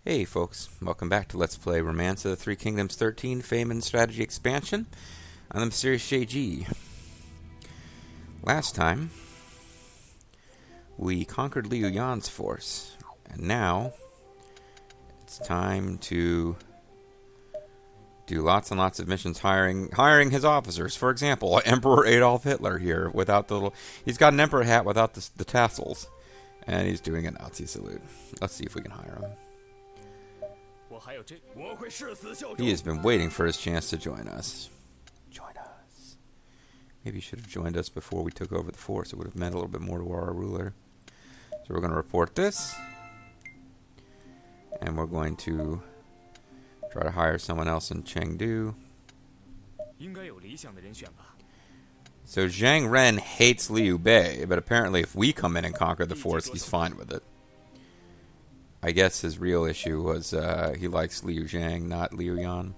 Hey folks, welcome back to Let's Play Romance of the Three Kingdoms 13 Fame and Strategy Expansion on the Mysterious JG. Last time, we conquered Liu Yan's force, and now it's time to do lots and lots of missions hiring his officers. For example, Emperor Adolf Hitler here without the little... He's got an emperor hat without the tassels, and he's doing a Nazi salute. Let's see if we can hire him. He has been waiting for his chance to join us. Join us. Maybe he should have joined us before we took over the force. It would have meant a little bit more to our ruler. So we're going to report this. And we're going to try to hire someone else in Chengdu. So Zhang Ren hates Liu Bei, but apparently if we come in and conquer the force, he's fine with it. I guess his real issue was he likes Liu Zhang, not Liu Yan.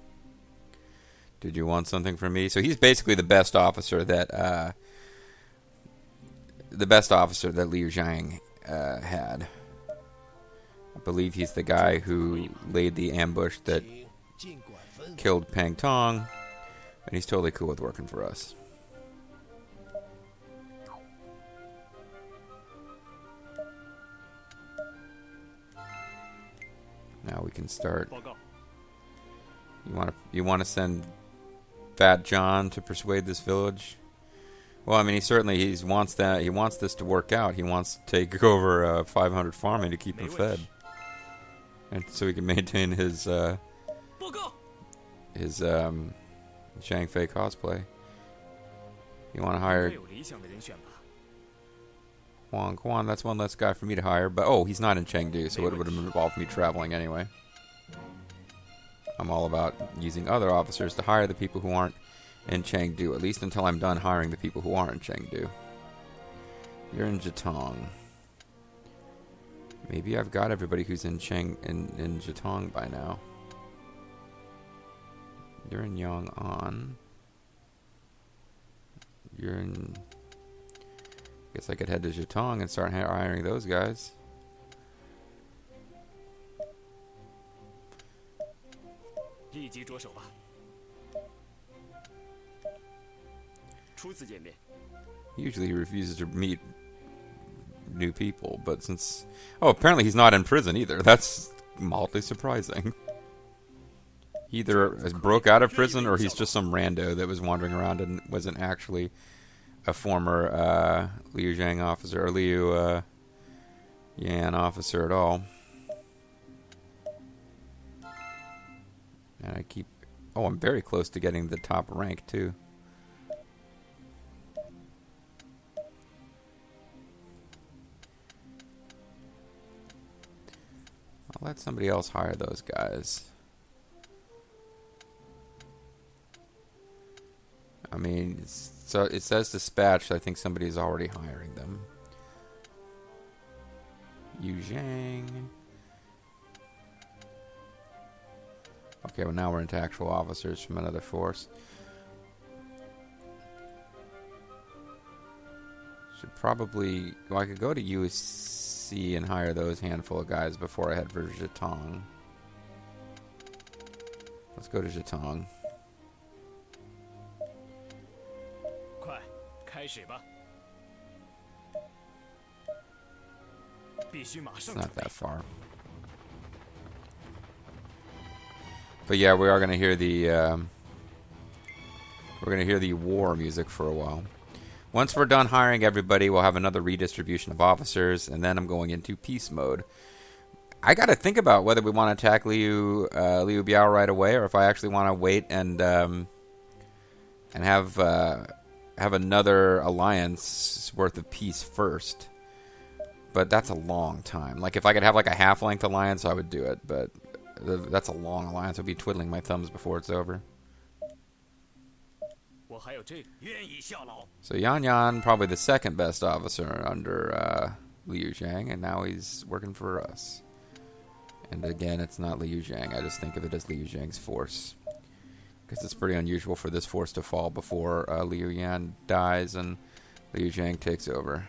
Did you want something from me? So he's basically the best officer that Liu Zhang had. I believe he's the guy who laid the ambush that killed Pang Tong, and he's totally cool with working for us. Now we can start. You want to send Fat John to persuade this village? Well, I mean, he wants that. He wants this to work out. He wants to take over 500 farming to keep him fed, and so he can maintain his Zhang Fei cosplay. You want to hire Huang Quan, that's one less guy for me to hire, but he's not in Chengdu, so it would have involved me traveling anyway. I'm all about using other officers to hire the people who aren't in Chengdu, at least until I'm done hiring the people who are in Chengdu. You're in Jitong. Maybe I've got everybody who's in Jitong by now. You're in Yong'an. You're in... Guess I could head to Jitong and start hiring those guys. Usually he refuses to meet new people, but since... apparently he's not in prison either. That's mildly surprising. He either broke out of prison or he's just some rando that was wandering around and wasn't actually a former Liu Zhang officer, or Liu Yan officer at all. And I keep... I'm very close to getting the top rank, too. I'll let somebody else hire those guys. I mean, so it says dispatched. I think somebody's already hiring them. Yu Zhang. Okay, well now we're into actual officers from another force. Should probably... Well, I could go to USC and hire those handful of guys before I head for Jitong. Let's go to Jitong. It's not that far. But yeah, we are going to hear the war music for a while. Once we're done hiring everybody, we'll have another redistribution of officers, and then I'm going into peace mode. I got to think about whether we want to attack Liu Biao right away, or if I actually want to wait and have another alliance worth of peace first. But that's a long time. Like, if I could have like a half-length alliance, I would do it. But that's a long alliance. I'll be twiddling my thumbs before it's over. So Yan Yan, probably the second best officer under Liu Zhang, and now he's working for us. And again, it's not Liu Zhang. I just think of it as Liu Zhang's force. Because it's pretty unusual for this force to fall before Liu Yan dies and Liu Zhang takes over.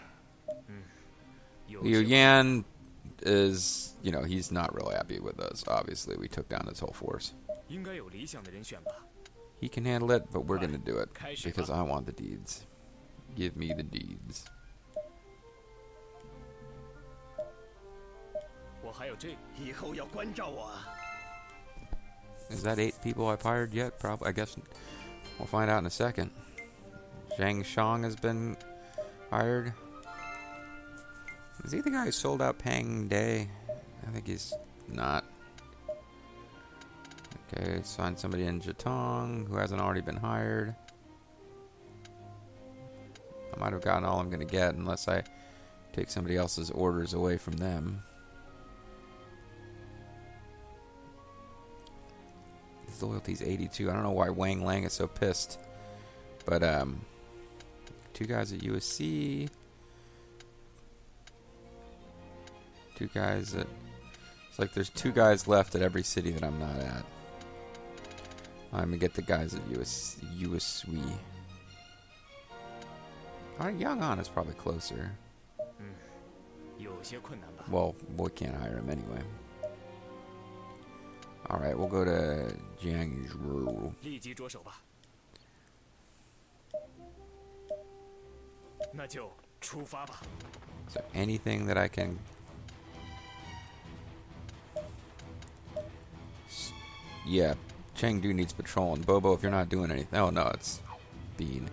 Liu Yan is, you know, he's not real happy with us. Obviously, we took down his whole force. 应该有理想的人选吧。 He can handle it, but we're gonna do it because I want the deeds. Give me the deeds. 我还有这， 以后要关照我啊。 Is that 8 people I've hired yet? Probably. I guess we'll find out in a second. Zhang Shang has been hired. Is he the guy who sold out Pang Day? I think he's not. Okay, let's find somebody in Jitong who hasn't already been hired. I might have gotten all I'm going to get unless I take somebody else's orders away from them. His loyalty's 82. I don't know why Wang Lang is so pissed. But, 2 guys at USC. 2 guys at... It's like there's 2 guys left at every city that I'm not at. I'm gonna get the guys at USC. Alright, Yang'an is probably closer. 有些困难吧。 Well, we can't hire him anyway. Alright, we'll go to Jiangsu. 立即着手吧。那就出发吧。 So anything that I can... Yeah, Chengdu needs patrol, and Bobo, if you're not doing anything... Oh, no, it's Bean.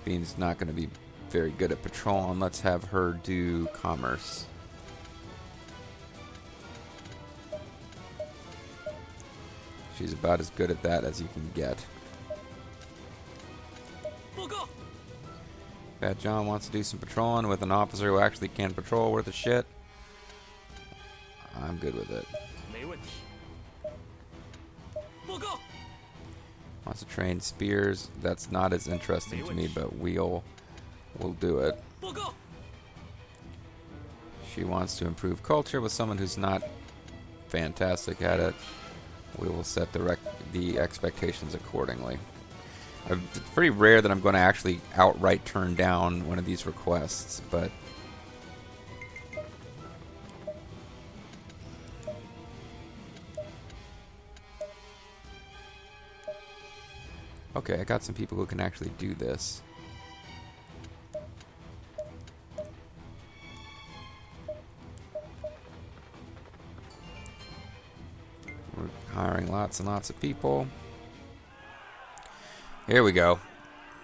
Bean's not going to be very good at patrol, and let's have her do commerce. She's about as good at that as you can get. Fat John wants to do some patrolling with an officer who actually can patrol worth of shit. I'm good with it. 没问题。 Wants to train spears. That's not as interesting to me, but we'll do it. She wants to improve culture with someone who's not fantastic at it. We will set the expectations accordingly. It's pretty rare that I'm going to actually outright turn down one of these requests, but... Okay, I got some people who can actually do this. We're hiring lots and lots of people. Here we go.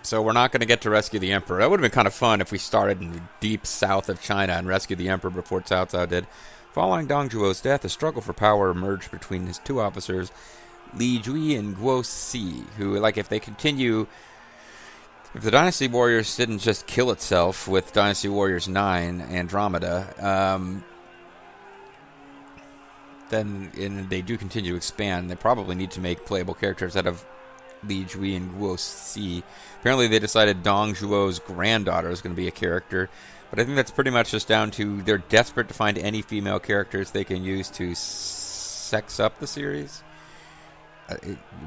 So we're not going to get to rescue the Emperor. That would have been kind of fun if we started in the deep south of China and rescued the Emperor before Cao Cao did. Following Dong Zhuo's death, a struggle for power emerged between his 2 officers, Li Jui and Guo Si, who, like, if they continue... If the Dynasty Warriors didn't just kill itself with Dynasty Warriors 9, Andromeda, then and they do continue to expand, they probably need to make playable characters out of Li Jui and Guo Si. Apparently they decided Dong Zhuo's granddaughter is going to be a character, but I think that's pretty much just down to they're desperate to find any female characters they can use to sex up the series.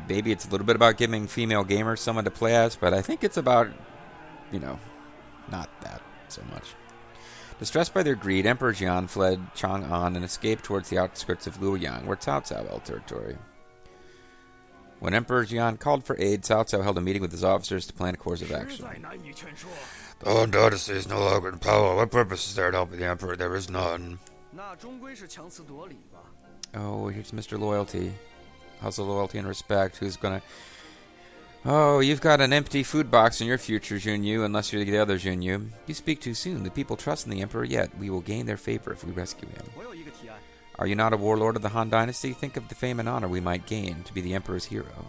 Maybe it's a little bit about giving female gamers someone to play as, but I think it's about, you know, not that so much. Distressed by their greed, Emperor Jian fled Chang'an and escaped towards the outskirts of Luoyang, where Cao Cao held territory. When Emperor Jian called for aid, Cao Cao held a meeting with his officers to plan a course of action. The whole dynasty is no longer in power. What purpose is there to help the Emperor? There is none. Oh, here's Mr. Loyalty. How's the loyalty and respect? Who's gonna... Oh, you've got an empty food box in your future, Junyu, unless you're the other Junyu. You speak too soon. The people trust in the Emperor yet. We will gain their favor if we rescue him. Are you not a warlord of the Han Dynasty? Think of the fame and honor we might gain to be the Emperor's hero.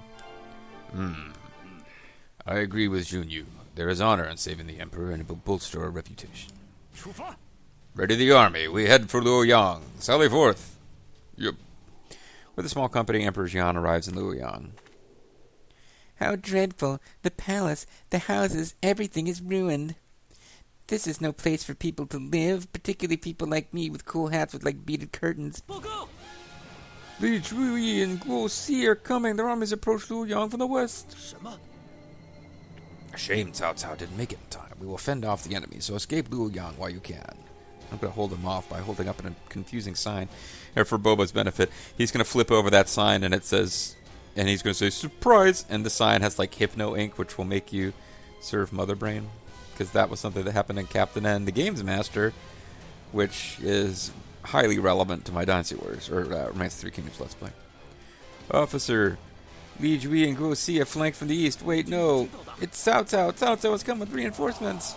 I agree with Junyu. There is honor in saving the Emperor, and it will bolster our reputation. Ready the army. We head for Luoyang. Sally forth. Yep. With a small company, Emperor Jian arrives in Luoyang. How dreadful. The palace, the houses, everything is ruined. This is no place for people to live, particularly people like me with cool hats with, like, beaded curtains. Li Jui and Guo Si are coming. Their armies approach Luoyang from the west. A shame Cao Cao didn't make it in time. We will fend off the enemy, so escape Luoyang while you can. I'm going to hold him off by holding up a confusing sign. And for Boba's benefit, he's going to flip over that sign and it says, and he's going to say, surprise! And the sign has like hypno ink, which will make you serve Mother Brain. Because that was something that happened in Captain N, the Games Master, which is highly relevant to my Dynasty Warriors, or Romance 3 Kingdoms Let's Play. Officer, Li Jui and Guo Si have flanked from the east. Wait, no, it's Cao Cao. Cao Cao has come with reinforcements.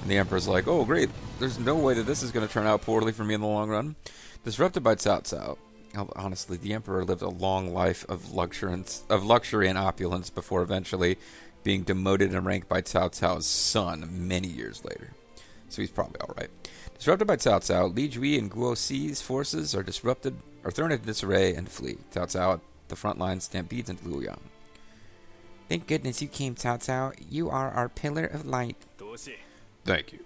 And the Emperor's like, oh, great. There's no way that this is going to turn out poorly for me in the long run. Disrupted by Cao Cao. Honestly, the Emperor lived a long life of luxury and opulence before eventually being demoted in rank by Cao Cao's son many years later. So he's probably alright. Disrupted by Cao Cao, Li Jui and Guo Si's forces are thrown into disarray and flee. Cao Cao at the front line stampedes into Luoyang. Thank goodness you came, Cao Cao. You are our pillar of light. 多谢。 Thank you.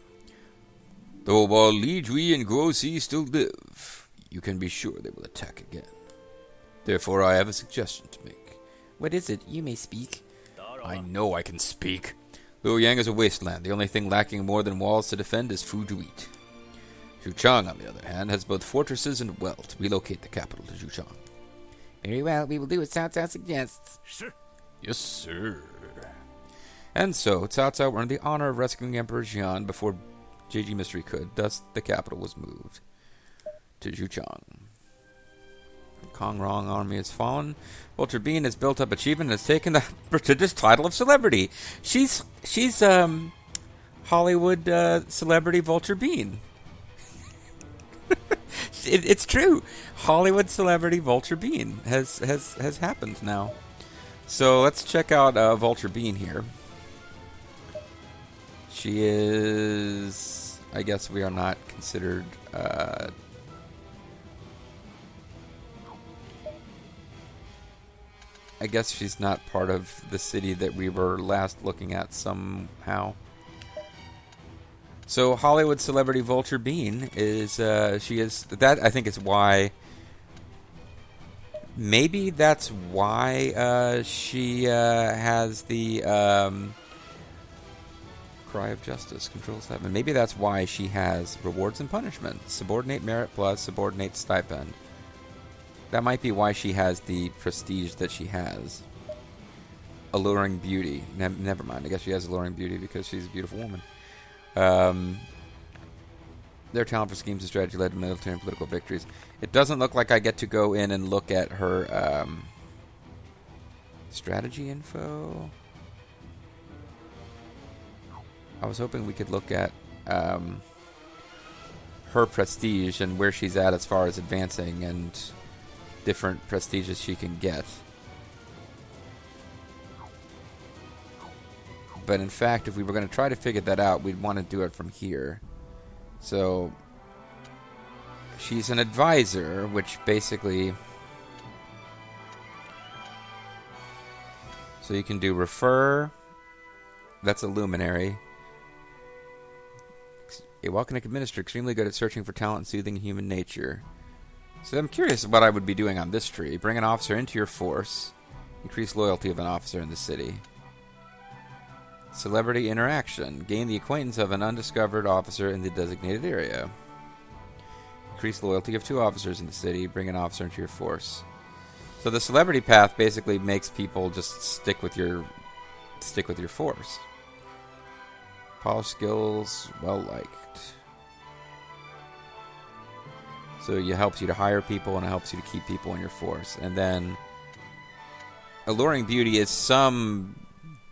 Though while Li Jui and Guo Si still live, you can be sure they will attack again. Therefore, I have a suggestion to make. What is it? You may speak. 打扰 I 了。 know I can speak. Luoyang is a wasteland. The only thing lacking more than walls to defend is food to eat. Zhuchang, on the other hand, has both fortresses and wealth. Relocate the capital to Zhuchang. Very well, we will do as Cao Cao suggests. 是。 Yes, sir. And so, Cao Cao earned the honor of rescuing Emperor Xian before JG Mystery could. Thus, the capital was moved to Zhuchang. Kong Rong army has fallen. Vulture Bean has built up achievement and has taken the prestigious title of celebrity. She's Hollywood celebrity Vulture Bean. It's true. Hollywood celebrity Vulture Bean has happened now. So let's check out Vulture Bean here. She is, I guess we are not considered I guess she's not part of the city that we were last looking at somehow. So Hollywood celebrity Vulture Bean is she is that I think is why maybe that's why she has the Cry of Justice, Control 7. Maybe that's why she has rewards and punishment, subordinate merit plus subordinate stipend. That might be why she has the prestige that she has. Alluring beauty. Never mind. I guess she has alluring beauty because she's a beautiful woman. Their talent for schemes and strategy led to military and political victories. It doesn't look like I get to go in and look at her strategy info. I was hoping we could look at her prestige and where she's at as far as advancing and different prestiges she can get. But in fact, if we were going to try to figure that out, we'd want to do it from here. So she's an advisor, which basically, so you can do refer. That's a luminary. A Volcanic Administrator, extremely good at searching for talent and soothing human nature. So I'm curious what I would be doing on this tree. Bring an officer into your force. Increase loyalty of an officer in the city. Celebrity interaction. Gain the acquaintance of an undiscovered officer in the designated area. Increase loyalty of 2 officers in the city. Bring an officer into your force. So the celebrity path basically makes people just stick with your force. Polished skills, well liked. So it helps you to hire people and it helps you to keep people in your force. And then alluring beauty is some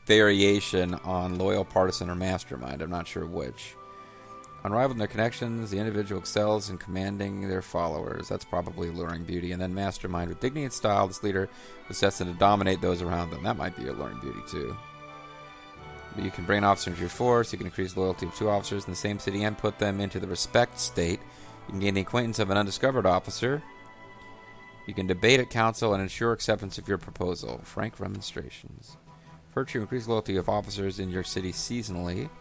variation on loyal partisan or mastermind. I'm not sure which. Unrivaled in their connections, the individual excels in commanding their followers. That's probably alluring beauty. And then mastermind with dignity and style. This leader is destined to dominate those around them. That might be alluring beauty too. But you can bring an officer into your force. You can increase loyalty of 2 officers in the same city and put them into the respect state. You can gain the acquaintance of an undiscovered officer. You can debate at council and ensure acceptance of your proposal. Frank remonstrations. Virtue, increase loyalty of officers in your city seasonally.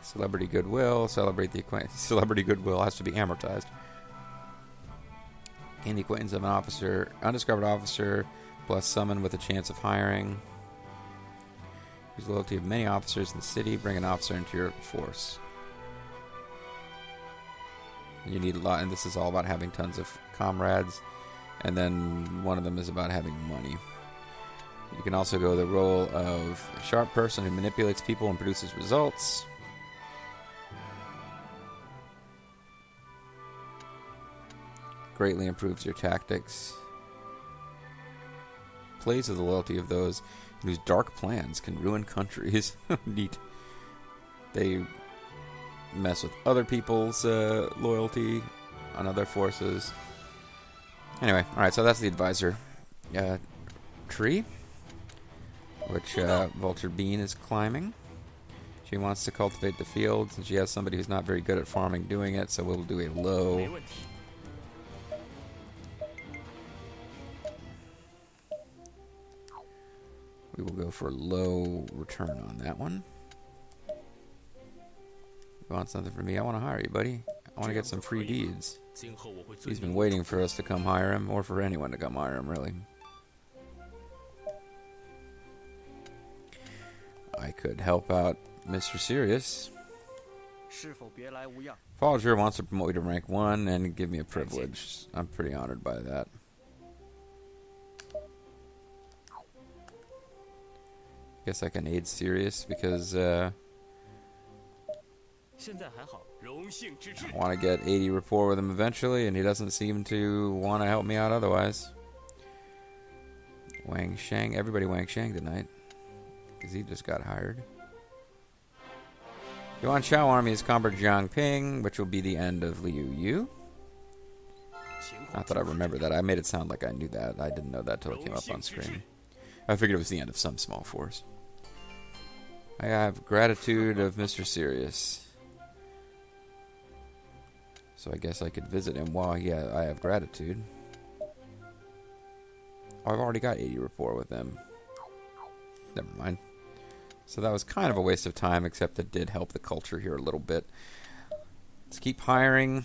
Celebrity goodwill. Celebrate the acquaintance. Celebrity goodwill has to be amortized. Gain the acquaintance of an officer. Undiscovered officer plus summon with a chance of hiring. Increase loyalty of many officers in the city. Bring an officer into your force. You need a lot, and this is all about having tons of comrades. And then one of them is about having money. You can also go the role of a sharp person who manipulates people and produces results. Greatly improves your tactics. Plays with the loyalty of those whose dark plans can ruin countries. Neat. They mess with other people's loyalty on other forces. Anyway, alright, so that's the advisor tree, which Vulture Bean is climbing. She wants to cultivate the fields, and she has somebody who's not very good at farming doing it, so we'll do a low. 没问题。 We will go for a low return on that one. You want something from me? I want to hire you, buddy. I want to get some free deeds. 今后我会遵 He's 循 been waiting for us to come hire him, or for anyone to come hire him, really. I could help out Mr. Sirius. 是否别来无恙？ Folger wants to promote me to rank 1 and give me a privilege. I'm pretty honored by that. Guess I can aid Sirius because 现在还好，荣幸之至。 I want to get 80 rapport with him eventually, and he doesn't seem to want to help me out otherwise. Wang Shang, everybody Wang Shang tonight, because he just got hired. Yuan Chao army is conquered Jiangping, which will be the end of Liu Yu. 情况 Not that I remember that. I made it sound like I knew that. I didn't know that till it came up on screen. I figured it was the end of some small force. I have gratitude of Mr. Sirius. So I guess I could visit him while I have gratitude. Oh, I've already got 80 rapport with them. Never mind. So that was kind of a waste of time, except it did help the culture here a little bit. Let's keep hiring.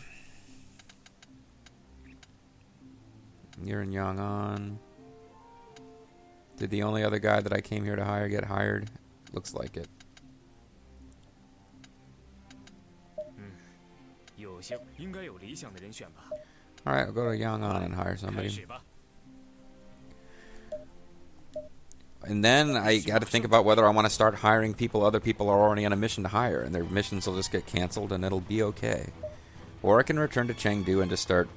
Yer and Yang on. Did the only other guy that I came here to hire get hired? Looks like it. 有些应该有理想的人选吧。 Alright, I'll go to Yang on and hire 开 somebody. 始吧。 And then I got to think about whether I want to start hiring people other people are already on a mission to hire, and their missions will just get canceled and it'll be okay. Or I can return to Chengdu and just start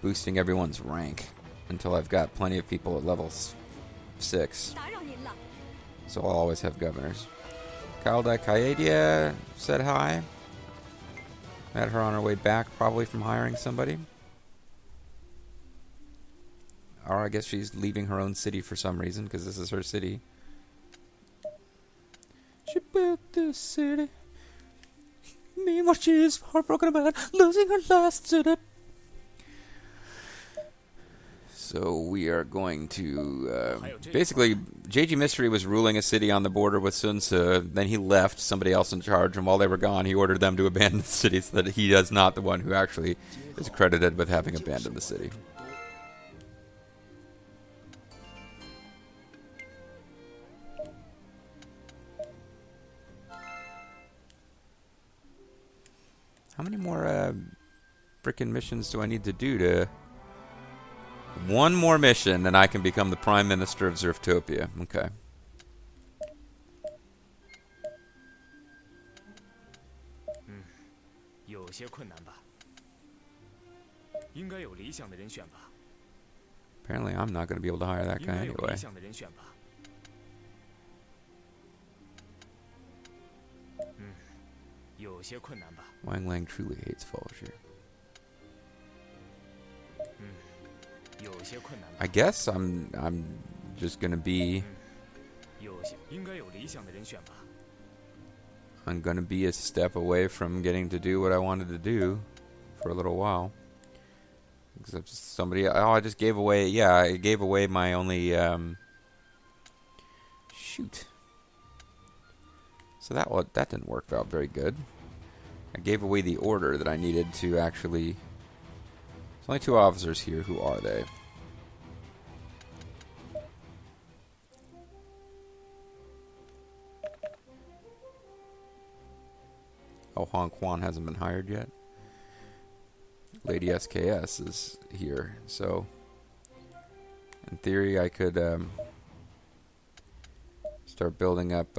boosting everyone's rank until I've got plenty of people at level 6. 打扰您了。 So I'll always have governors. Kalda Kaedia said hi. Met her on her way back, probably from hiring somebody. Or I guess she's leaving her own city for some reason, because this is her city. She built this city. Meanwhile, she is heartbroken about losing her last city. So we are going to... basically, JG Mystery was ruling a city on the border with Sun Tzu. Then he left, somebody else in charge, and while they were gone, he ordered them to abandon the city so that he is not the one who actually is credited with having abandoned the city. How many more frickin' missions do I need to do to... One more mission, and I can become the Prime Minister of Zerftopia. Okay. 有些困难吧。应该有理想的人选吧。 Apparently I'm not going to be able to hire that 应 guy 该有 anyway. 理想的人选吧。有些困难吧。 Wang Lang truly hates Falsher. 有些困难吧。 I guess I'm just going to be... 有些应该有理想的人选吧。 I'm going to be a step away from getting to do what I wanted to do for a little while. Except somebody... Oh, I just gave away... Yeah, I gave away my only... Shoot. So that didn't work out very good. I gave away the order that I needed to actually... There's only 2 officers here. Who are they? Oh, Hong Quan hasn't been hired yet. Lady SKS is here. So, in theory, I could start building up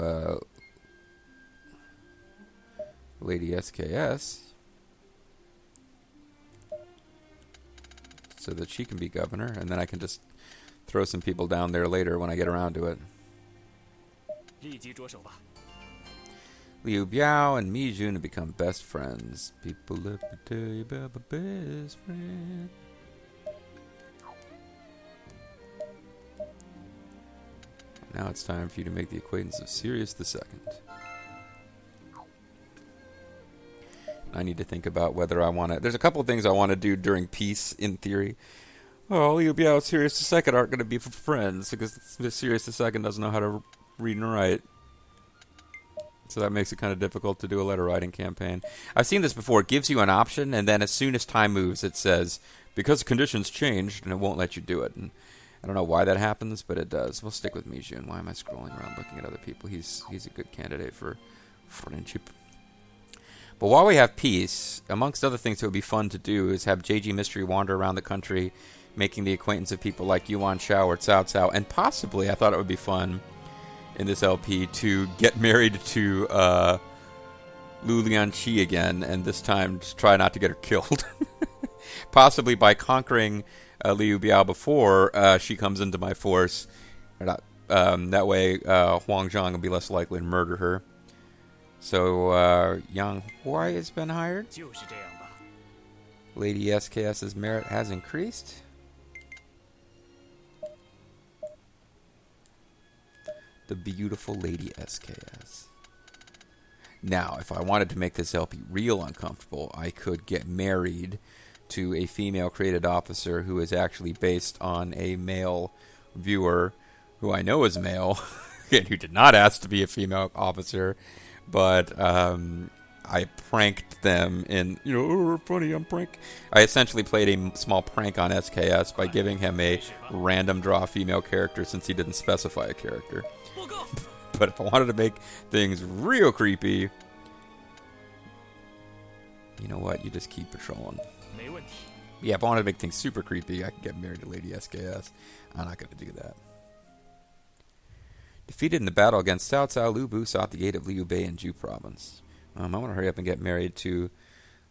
Lady SKS so that she can be governor, and then I can just throw some people down there later when I get around to it. 立即着手吧。 Liu Biao and Mi Jun have become best friends. People let me tell you about my best friend. Now it's time for you to make the acquaintance of Sirius II. I need to think about whether I want to... There's a couple of things I want to do during peace, in theory. Oh, Liu Biao and Sirius II aren't going to be friends, because Sirius II doesn't know how to read and write. So that makes it kind of difficult to do a letter writing campaign. I've seen this before. It gives you an option, and then as soon as time moves, it says, because conditions changed, and it won't let you do it. And I don't know why that happens, but it does. We'll stick with Mi Jun. Why am I scrolling around looking at other people? He's a good candidate for friendship. But while we have peace, amongst other things that would be fun to do is have JG Mystery wander around the country, making the acquaintance of people like Yuan Shao or Cao Cao, and possibly, I thought it would be fun in this LP to get married to Lu Lianqi again, and this time just try not to get her killed. Possibly by conquering Liu Biao before she comes into my force. That way Huang Zhang will be less likely to murder her. So Yang Huai has been hired. 就是这样吧。 Lady SKS's merit has increased. The beautiful Lady SKS. Now, if I wanted to make this LP real uncomfortable, I could get married to a female created officer who is actually based on a male viewer who I know is male, and who did not ask to be a female officer, but I pranked them in, oh, funny, I'm prank. I essentially played a small prank on SKS by giving him a random draw female character since he didn't specify a character. But if I wanted to make things real creepy, you know what? You just keep patrolling. 没问题。 Yeah, if I wanted to make things super creepy, I could get married to Lady SKS. I'm not going to do that. Defeated in the battle against Cao Cao, Lu Bu sought the aid of Liu Bei in Zhu province. I want to hurry up and get married to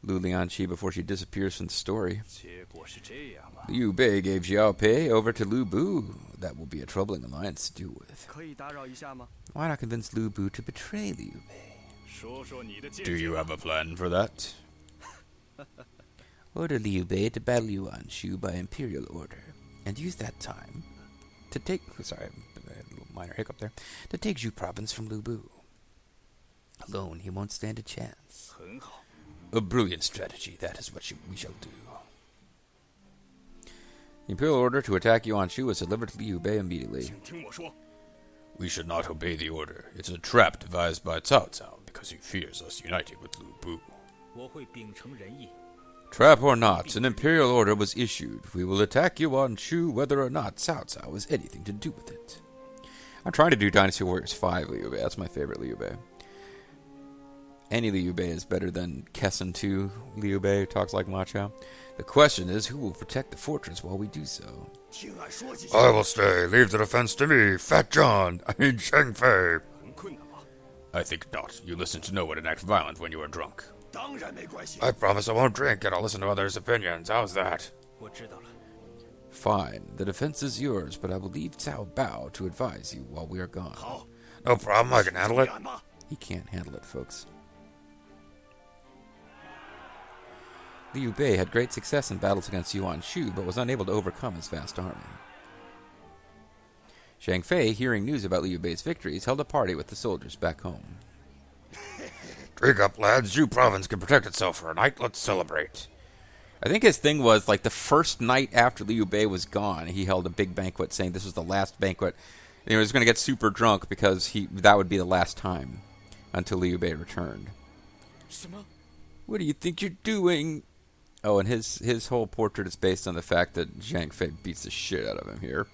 Lu Lianqi before she disappears from the story. 结果是这样啊。 Liu Bei gave Xiao Pei over to Lu Bu. That will be a troubling alliance to deal with. 可以打扰一下吗？ Why not convince Lu Bu to betray Liu Bei? 说说你的见 Do 解。 you have a plan for that? Order Liu Bei to battle Yuan Shu by imperial order, and use that time to take... Sorry, a little minor hiccup there. To take Zhu province from Lu Bu. Alone, he won't stand a chance. 很好。 A brilliant strategy. That is what we shall do. The imperial order to attack Yuan Shu was delivered to Liu Bei immediately. 请听我说。 We should not obey the order. It's a trap devised by Cao Cao because he fears us uniting with Lu Bu. 我会秉承仁义。 Trap or not, an imperial order was issued. We will attack Yuan Shu whether or not Cao Cao has anything to do with it. I'm trying to do Dynasty Warriors 5 Liu Bei. That's my favorite Liu Bei. Any Liu Bei is better than Kessen 2 Liu Bei who talks like Macho. The question is, who will protect the fortress while we do so? 听俺说几句。 I will stay. Leave the defense to me, Fat John. Zhang Fei. 很困难吧？ I think not. You listen to no one and act violent when you are drunk. 当然没关系。 I promise I won't drink and I'll listen to others' opinions. How's that? 我知道了。 Fine. The defense is yours, but I will leave Cao Bao to advise you while we are gone. 好， No problem. I can handle it. 俺吧。 He can't handle it, folks. Liu Bei had great success in battles against Yuan Shu, but was unable to overcome his vast army. Zhang Fei, hearing news about Liu Bei's victories, held a party with the soldiers back home. Drink up, lads. Zhu province can protect itself for a night. Let's celebrate. I think his thing was, like, the first night after Liu Bei was gone, he held a big banquet saying this was the last banquet. He was going to get super drunk because that would be the last time until Liu Bei returned. 什么？ What do you think you're doing? Oh, and his whole portrait is based on the fact that Zhang Fei beats the shit out of him here.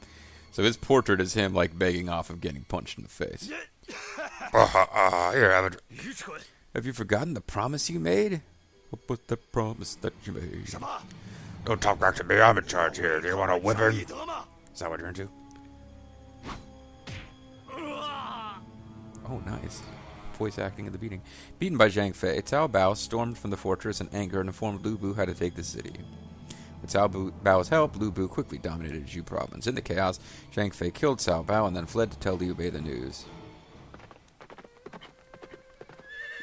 So his portrait is him, like, begging off of getting punched in the face. Here, have it. 愚蠢！ Have you forgotten the promise you made? What was the promise that you made? 什么？ Don't talk back to me. I'm in charge here. Do you want a 小 whipping? 易德吗？ Is that what you're into? Oh, nice. Voice acting at the beating. Beaten by Zhang Fei, Cao Bao stormed from the fortress in anger and informed Lu Bu how to take the city. With Cao Bao's help, Lu Bu quickly dominated Zhu province. In the chaos, Zhang Fei killed Cao Bao and then fled to tell Liu Bei the news.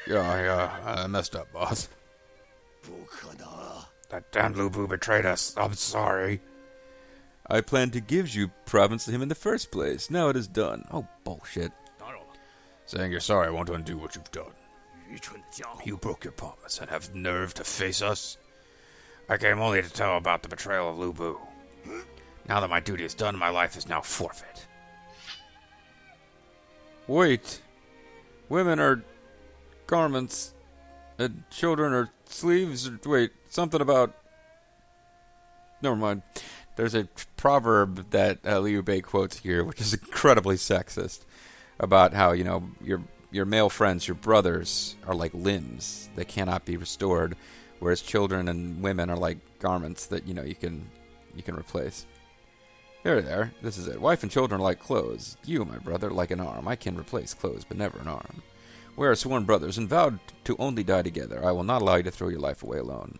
Yeah, I messed up, boss. 不可能啊！ That damn Lu Bu betrayed us. I'm sorry. I planned to give Zhu province to him in the first place. Now it is done. Oh, bullshit. 打扰了， Saying you're sorry won't undo what you've done. 愚蠢的家伙！ You broke your promise and have nerve to face us. I came only to tell about the betrayal of Lu Bu. Now that my duty is done, my life is now forfeit. Wait. Women are garments, and children are sleeves. Wait, something about... Never mind. There's a proverb that Liu Bei quotes here, which is incredibly sexist, about how, you know, your male friends, your brothers, are like limbs. They cannot be restored, whereas children and women are like garments that, you know, you can replace. There. This is it. Wife and children are like clothes. You, my brother, like an arm. I can replace clothes, but never an arm. We are sworn brothers and vowed to only die together. I will not allow you to throw your life away alone.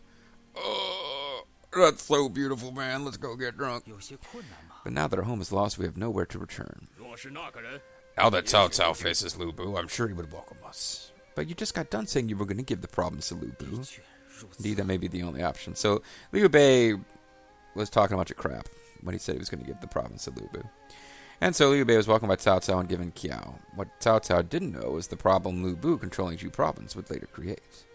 Oh, that's so beautiful, man. Let's go get drunk. 有些困难吗？ But now that our home is lost, we have nowhere to return. 若是那个人， Now that Cao Cao faces Lu Bu, I'm sure he would welcome us. But you just got done saying you were going to give the province to Lu Bu. 的确如此。 Indeed, that may be the only option. So Liu Bei was talking a bunch of crap when he said he was going to give the province to Lu Bu. And so Liu Bei was welcomed by Cao Cao and given Kiao. What Cao Cao didn't know was the problem Lu Bu controlling Zhu province would later create.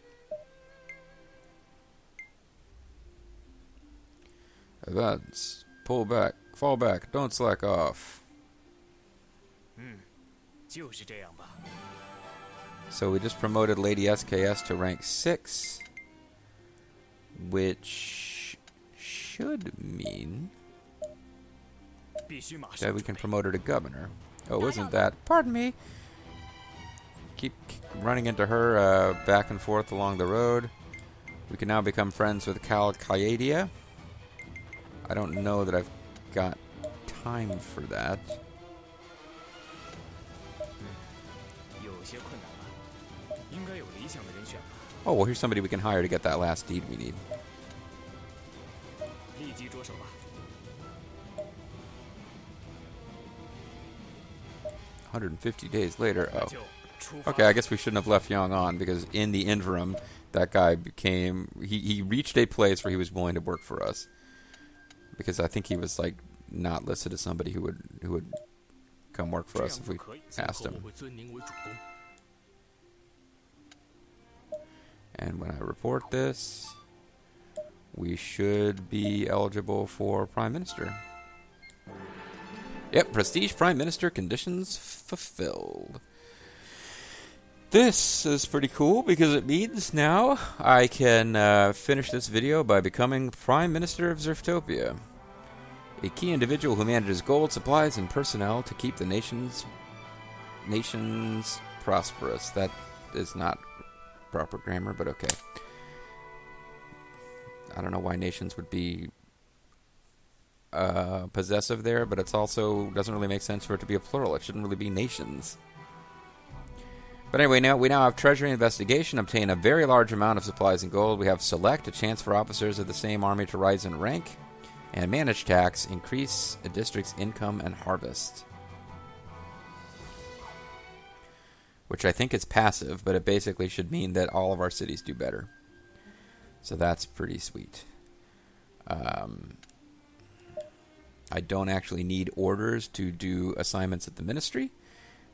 Events. Pull back. Fall back. Don't slack off. 就是这样吧。 So we just promoted Lady SKS to rank 6, which should mean 必须马 that 上 we 准 can 备。 promote her to governor. Oh, isn't that? Pardon me. Keep running into her back and forth along the road. We can now become friends with Cao Cao. I don't know that I've got time for that. 有些困难了，应该有理想的人选吧。 Oh, well, here's somebody we can hire to get that last deed we need. 立即着手吧。 150 days later. 那 Oh. 就出发。 Okay, I guess we shouldn't have left Yang on because in the interim, that guy became... He reached a place where he was willing to work for us. Because I think he was, like, not listed as somebody who would come work for 这 us 样 if 就 we 可以。 asked 今后 him. 我会尊您为主公。 And when I report this, we should be eligible for Prime Minister. Yep, Prestige Prime Minister conditions fulfilled. This is pretty cool because it means now I can finish this video by becoming Prime Minister of Zerftopia. A key individual who manages gold, supplies, and personnel to keep the nations prosperous. That is not proper grammar, but okay. I don't know why nations would be possessive there, but it's also doesn't really make sense for it to be a plural. It shouldn't really be nations. But anyway, we now have Treasury Investigation, obtain a very large amount of supplies and gold. We have Select, a chance for officers of the same army to rise in rank. And Manage Tax, increase a district's income and harvest. Which I think is passive, but it basically should mean that all of our cities do better. So that's pretty sweet. I don't actually need orders to do assignments at the ministry,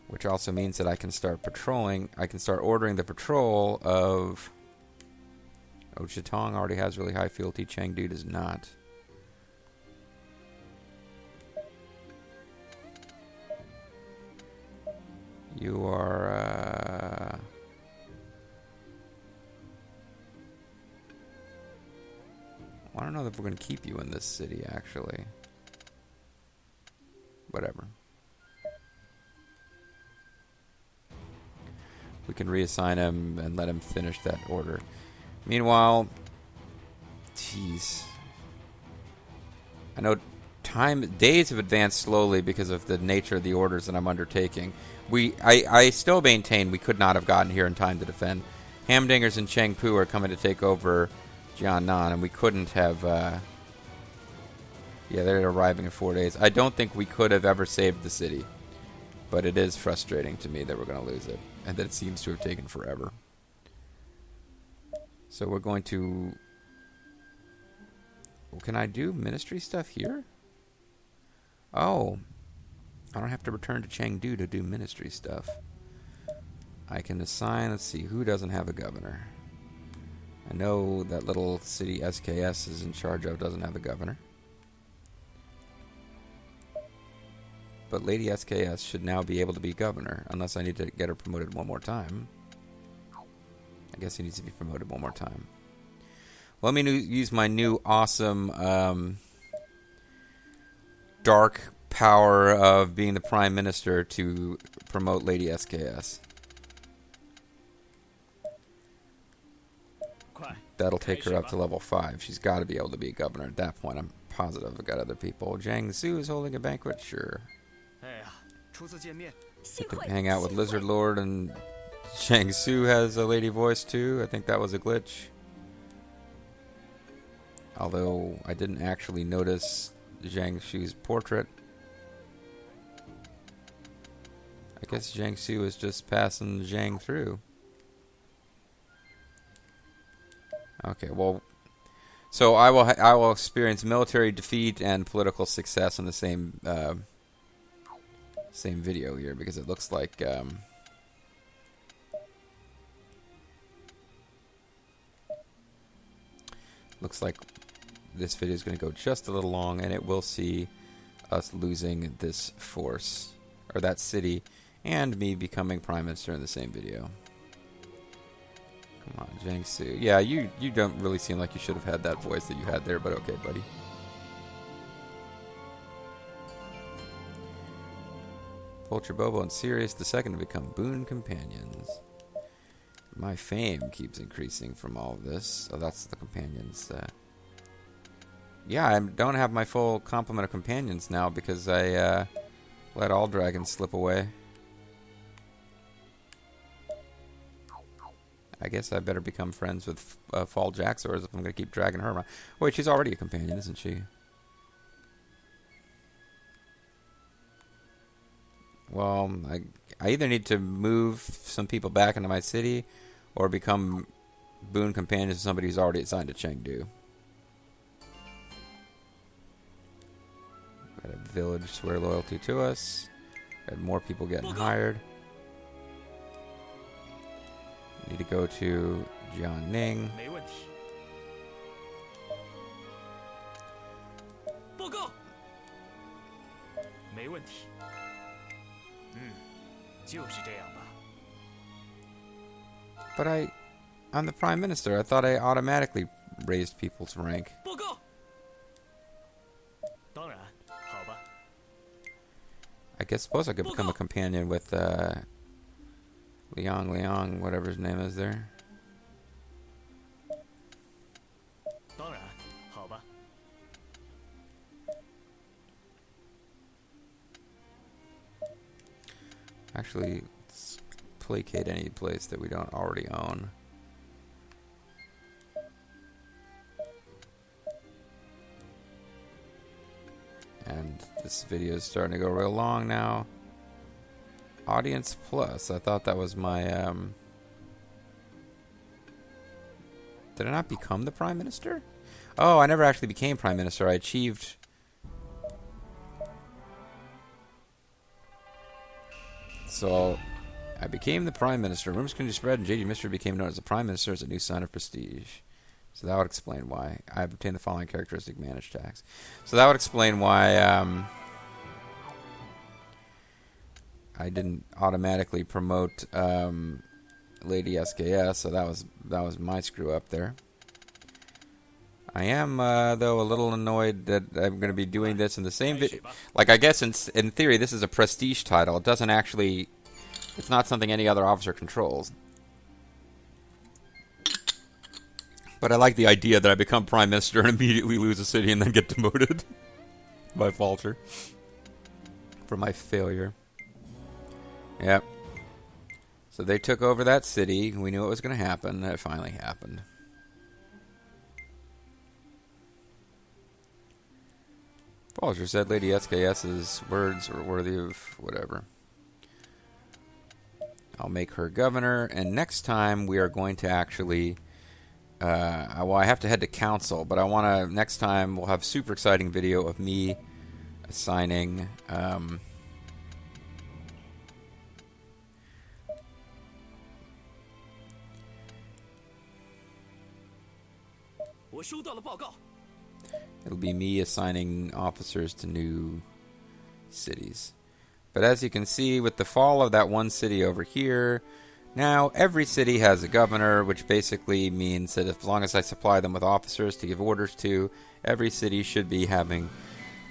which also means that I can start patrolling. I can start ordering the patrol of... Oh, Zhetong already has really high fealty. Chengdu does not. You are... I don't know if we're going to keep you in this city, actually. Whatever. We can reassign him and let him finish that order. Meanwhile, jeez. I know days have advanced slowly because of the nature of the orders that I'm undertaking. I still maintain we could not have gotten here in time to defend. Hamdingers and Chengpu are coming to take over Jiannan, and we couldn't have... yeah, they're arriving in 4 days. I don't think we could have ever saved the city. But it is frustrating to me that we're going to lose it. And that it seems to have taken forever. So we're going to... Can I do ministry stuff here? Oh. I don't have to return to Chengdu to do ministry stuff. I can assign... Let's see, who doesn't have a governor? I know that little city SKS is in charge of doesn't have a governor. But Lady SKS should now be able to be governor, unless I need to get her promoted one more time. I guess he needs to be promoted one more time. Let me use my new awesome dark power of being the Prime Minister to promote Lady SKS. That'll take her up to level 5. She's got to be able to be a governor at that point. I'm positive I've got other people. Jiang Su is holding a banquet? Sure. Get to hang out with Lizard Lord, and Jiang Su has a lady voice too. I think that was a glitch. Although I didn't actually notice Jiang Su's portrait. I guess Jiang Su is just passing Zhang through. Okay, well, so I will experience military defeat and political success in the same same video here, because it looks like this video is going to go just a little long, and it will see us losing this force or that city, and me becoming Prime Minister in the same video. Come on, Jiang Su. Yeah, you don't really seem like you should have had that voice that you had there, but okay, buddy. Vulture, Bobo, and Sirius II to become boon companions. My fame keeps increasing from all of this. Oh, that's the companions. Yeah, I don't have my full complement of companions now because I let all dragons slip away. I guess I better become friends with Fall Jaxors if I'm going to keep dragging her around. Wait, she's already a companion, isn't she? Well, I either need to move some people back into my city or become boon companions to somebody who's already assigned to Chengdu. Got a village swear loyalty to us. Got more people getting hired. Need to go to Jiangning. But I'm the Prime Minister. I thought I automatically raised people's rank. I suppose I could become a companion with Liang, whatever his name is there. Actually, let's placate any place that we don't already own. And this video is starting to go real long now. Audience plus. I thought that was my... Did I not become the Prime Minister? Oh, I never actually became Prime Minister. I achieved... So, I became the Prime Minister. Rumors continued to spread, and J.D. Mystery became known as the Prime Minister as a new sign of prestige. So that would explain why. I have obtained the following characteristic managed tax. So that would explain why I didn't automatically promote Lady SKS. So that was my screw up there. I am though a little annoyed that I'm going to be doing this in the same video. Like, I guess in theory this is a prestige title. It doesn't actually. It's not something any other officer controls. But I like the idea that I become prime minister and immediately lose a city and then get demoted by falter for my failure. Yep. So they took over that city. We knew it was going to happen. It finally happened. Falter said Lady SKS's words are worthy of whatever. I'll make her governor, and next time we are going to actually... well, I have to head to council, but I want to... Next time we'll have a super exciting video of me assigning... 我收到了报告。 It'll be me assigning officers to new cities. But as you can see, with the fall of that one city over here, now every city has a governor, which basically means that as long as I supply them with officers to give orders to, every city should be having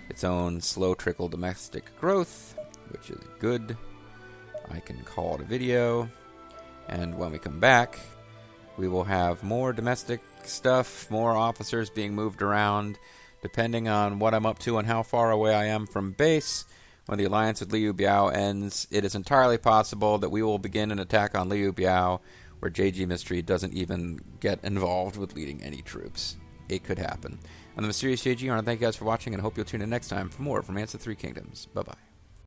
its own slow trickle domestic growth, which is good. I can call it a video. And when we come back, we will have more domestic stuff, more officers being moved around, depending on what I'm up to and how far away I am from base. When the alliance with Liu Biao ends, it is entirely possible that we will begin an attack on Liu Biao where JG Mystery doesn't even get involved with leading any troops. It could happen. I'm the Mysterious JG. I want to thank you guys for watching and hope you'll tune in next time for more from Answer 3 Kingdoms. Bye-bye.